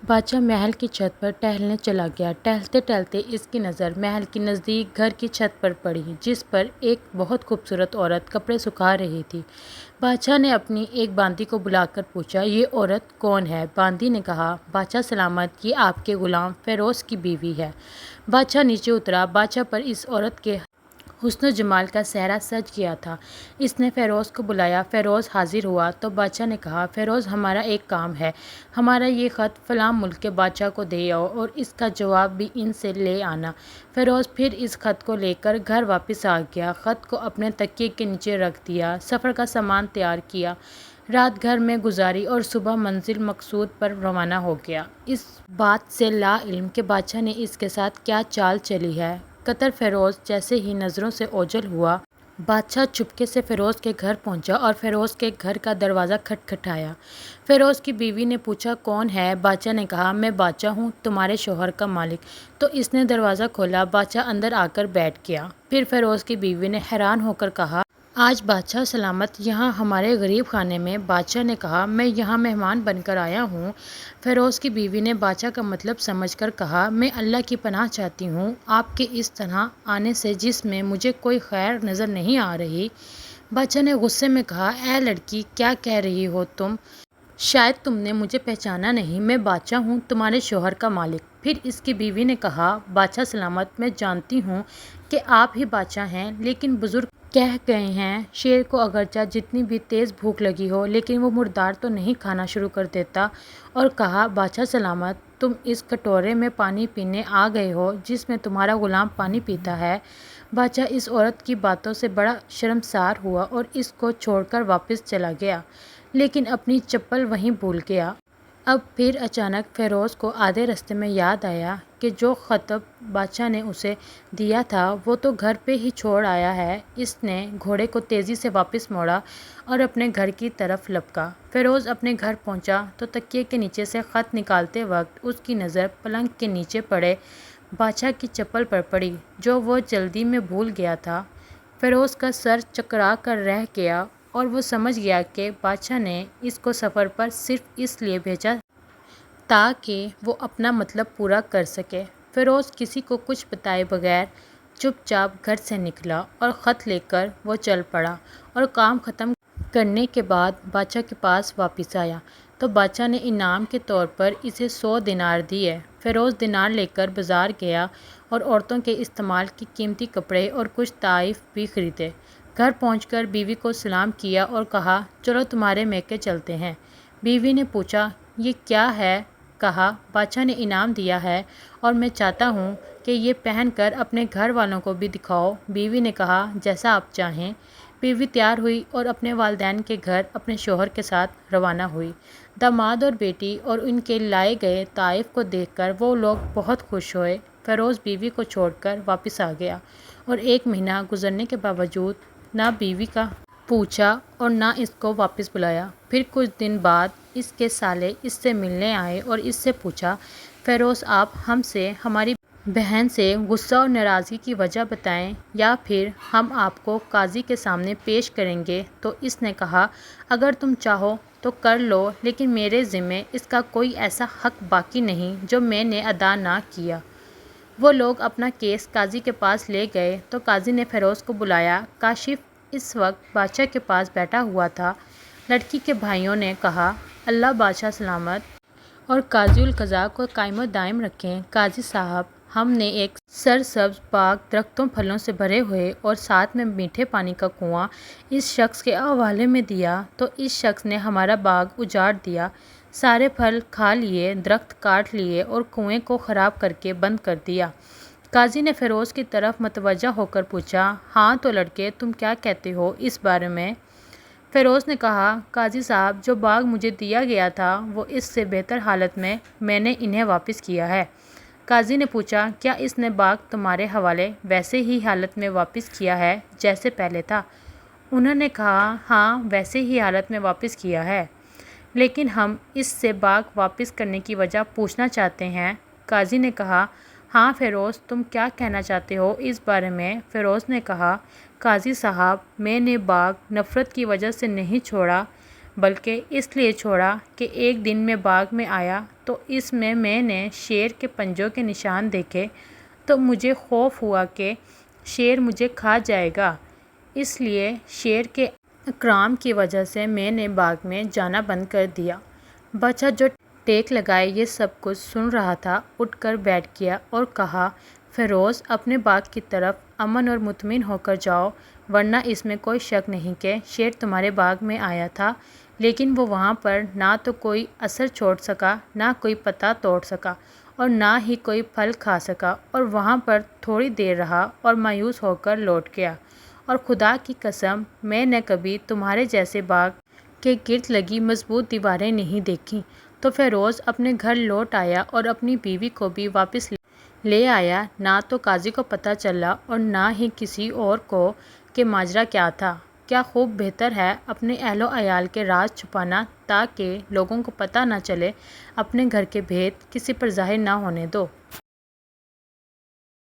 بادشاہ محل کی چھت پر ٹہلنے چلا گیا۔ ٹہلتے ٹہلتے اس کی نظر محل کے نزدیک گھر کی چھت پر پڑی جس پر ایک بہت خوبصورت عورت کپڑے سکھا رہی تھی۔ بادشاہ نے اپنی ایک باندی کو بلا کر پوچھا، یہ عورت کون ہے؟ باندی نے کہا، بادشاہ سلامت، یہ آپ کے غلام فیروز کی بیوی ہے۔ بادشاہ نیچے اترا۔ بادشاہ پر اس عورت کے حسن و جمال کا سہرا سج گیا تھا۔ اس نے فیروز کو بلایا۔ فیروز حاضر ہوا تو بادشاہ نے کہا، فیروز، ہمارا ایک کام ہے۔ ہمارا یہ خط فلاں ملک کے بادشاہ کو دے آؤ اور اس کا جواب بھی ان سے لے آنا۔ فیروز پھر اس خط کو لے کر گھر واپس آ گیا۔ خط کو اپنے تکیے کے نیچے رکھ دیا، سفر کا سامان تیار کیا، رات گھر میں گزاری اور صبح منزل مقصود پر روانہ ہو گیا۔ اس بات سے لا علم کہ بادشاہ نے اس کے ساتھ کیا چال چلی ہے۔ قطر فیروز جیسے ہی نظروں سے اوجھل ہوا، بادشاہ چپکے سے فیروز کے گھر پہنچا اور فیروز کے گھر کا دروازہ کھٹکھٹایا۔ فیروز کی بیوی نے پوچھا، کون ہے؟ بادشاہ نے کہا، میں بادشاہ ہوں، تمہارے شوہر کا مالک۔ تو اس نے دروازہ کھولا۔ بادشاہ اندر آ کر بیٹھ گیا۔ پھر فیروز کی بیوی نے حیران ہو کر کہا، آج بادشاہ سلامت یہاں ہمارے غریب خانے میں؟ بادشاہ نے کہا، میں یہاں مہمان بن کر آیا ہوں۔ فیروز کی بیوی نے بادشاہ کا مطلب سمجھ کر کہا، میں اللہ کی پناہ چاہتی ہوں آپ کے اس طرح آنے سے جس میں مجھے کوئی خیر نظر نہیں آ رہی۔ بادشاہ نے غصے میں کہا، اے لڑکی، کیا کہہ رہی ہو تم؟ شاید تم نے مجھے پہچانا نہیں، میں بادشاہ ہوں، تمہارے شوہر کا مالک۔ پھر اس کی بیوی نے کہا، بادشاہ سلامت، میں جانتی ہوں کہ آپ ہی بادشاہ ہیں، لیکن بزرگ کہہ گئے ہیں، شیر کو اگرچہ جتنی بھی تیز بھوک لگی ہو لیکن وہ مردار تو نہیں کھانا شروع کر دیتا۔ اور کہا، بادشاہ سلامت، تم اس کٹورے میں پانی پینے آ گئے ہو جس میں تمہارا غلام پانی پیتا ہے۔ بادشاہ اس عورت کی باتوں سے بڑا شرمسار ہوا اور اس کو چھوڑ کر واپس چلا گیا، لیکن اپنی چپل وہیں بھول گیا۔ اب پھر اچانک فیروز کو آدھے راستے میں یاد آیا کہ جو خطب بادشاہ نے اسے دیا تھا وہ تو گھر پہ ہی چھوڑ آیا ہے۔ اس نے گھوڑے کو تیزی سے واپس موڑا اور اپنے گھر کی طرف لپکا۔ فیروز اپنے گھر پہنچا تو تکیے کے نیچے سے خط نکالتے وقت اس کی نظر پلنگ کے نیچے پڑے بادشاہ کی چپل پر پڑی جو وہ جلدی میں بھول گیا تھا۔ فیروز کا سر چکرا کر رہ گیا اور وہ سمجھ گیا کہ بادشاہ نے اس کو سفر پر صرف اس لیے بھیجا تاکہ وہ اپنا مطلب پورا کر سکے۔ فیروز کسی کو کچھ بتائے بغیر چپ چاپ گھر سے نکلا اور خط لے کر وہ چل پڑا اور کام ختم کرنے کے بعد بادشاہ کے پاس واپس آیا تو بادشاہ نے انعام کے طور پر اسے 100 دینار دیے۔ فیروز دینار لے کر بازار گیا اور عورتوں کے استعمال کے قیمتی کپڑے اور کچھ تحائف بھی خریدے۔ گھر پہنچ کر بیوی کو سلام کیا اور کہا، چلو تمہارے میکے چلتے ہیں۔ بیوی نے پوچھا، یہ کیا ہے؟ کہا، بادشاہ نے انعام دیا ہے اور میں چاہتا ہوں کہ یہ پہن کر اپنے گھر والوں کو بھی دکھاؤ۔ بیوی نے کہا، جیسا آپ چاہیں۔ بیوی تیار ہوئی اور اپنے والدین کے گھر اپنے شوہر کے ساتھ روانہ ہوئی۔ داماد اور بیٹی اور ان کے لائے گئے تحائف کو دیکھ کر وہ لوگ بہت خوش ہوئے۔ فیروز بیوی کو چھوڑ کر واپس آ گیا اور 1 مہینہ گزرنے کے باوجود نہ بیوی کا پوچھا اور نہ اس کو واپس بلایا۔ پھر کچھ دن بعد اس کے سالے اس سے ملنے آئے اور اس سے پوچھا، فیروز، آپ ہم سے ہماری بہن سے غصہ اور ناراضگی کی وجہ بتائیں یا پھر ہم آپ کو قاضی کے سامنے پیش کریں گے۔ تو اس نے کہا، اگر تم چاہو تو کر لو، لیکن میرے ذمے اس کا کوئی ایسا حق باقی نہیں جو میں نے ادا نہ کیا۔ وہ لوگ اپنا کیس قاضی کے پاس لے گئے تو قاضی نے فیروز کو بلایا۔ کاشف اس وقت بادشاہ کے پاس بیٹھا ہوا تھا۔ لڑکی کے بھائیوں نے کہا، اللہ بادشاہ سلامت اور قاضی القضاء کو قائم و دائم رکھیں۔ قاضی صاحب، ہم نے ایک سرسبز باغ درختوں پھلوں سے بھرے ہوئے اور ساتھ میں میٹھے پانی کا کنواں اس شخص کے حوالے میں دیا تو اس شخص نے ہمارا باغ اجاڑ دیا، سارے پھل کھا لیے، درخت کاٹ لیے اور کنویں کو خراب کر کے بند کر دیا۔ قاضی نے فیروز کی طرف متوجہ ہو کر پوچھا، ہاں تو لڑکے، تم کیا کہتے ہو اس بارے میں؟ فیروز نے کہا، قاضی صاحب، جو باغ مجھے دیا گیا تھا وہ اس سے بہتر حالت میں نے انہیں واپس کیا ہے۔ قاضی نے پوچھا، کیا اس نے باغ تمہارے حوالے ویسے ہی حالت میں واپس کیا ہے جیسے پہلے تھا؟ انہوں نے کہا، ہاں، ویسے ہی حالت میں واپس کیا ہے، لیکن ہم اس سے باغ واپس کرنے کی وجہ پوچھنا چاہتے ہیں۔ قاضی نے کہا، ہاں فیروز، تم کیا کہنا چاہتے ہو اس بارے میں؟ فیروز نے کہا، قاضی صاحب، میں نے باغ نفرت کی وجہ سے نہیں چھوڑا، بلکہ اس لیے چھوڑا کہ ایک دن میں باغ میں آیا تو اس میں نے شیر کے پنجوں کے نشان دیکھے تو مجھے خوف ہوا کہ شیر مجھے کھا جائے گا۔ اس لیے شیر کے اکرام کی وجہ سے میں نے باغ میں جانا بند کر دیا۔ بادشاہ جو ٹیک لگائے یہ سب کچھ سن رہا تھا اٹھ کر بیٹھ گیا اور کہا، فیروز اپنے باغ کی طرف امن اور مطمئن ہو کر جاؤ، ورنہ اس میں کوئی شک نہیں کہ شیر تمہارے باغ میں آیا تھا، لیکن وہ وہاں پر نہ تو کوئی اثر چھوڑ سکا، نہ کوئی پتا توڑ سکا اور نہ ہی کوئی پھل کھا سکا، اور وہاں پر تھوڑی دیر رہا اور مایوس ہو کر لوٹ گیا، اور خدا کی قسم میں نے کبھی تمہارے جیسے باغ کے گرد لگی مضبوط دیواریں نہیں دیکھیں۔ تو فیروز اپنے گھر لوٹ آیا اور اپنی بیوی کو بھی واپس لے آیا۔ نہ تو قاضی کو پتہ چلا اور نہ ہی کسی اور کو کہ ماجرا کیا تھا۔ کیا خوب بہتر ہے اپنے اہل و عیال کے راز چھپانا تاکہ لوگوں کو پتہ نہ چلے، اپنے گھر کے بھید کسی پر ظاہر نہ ہونے دو۔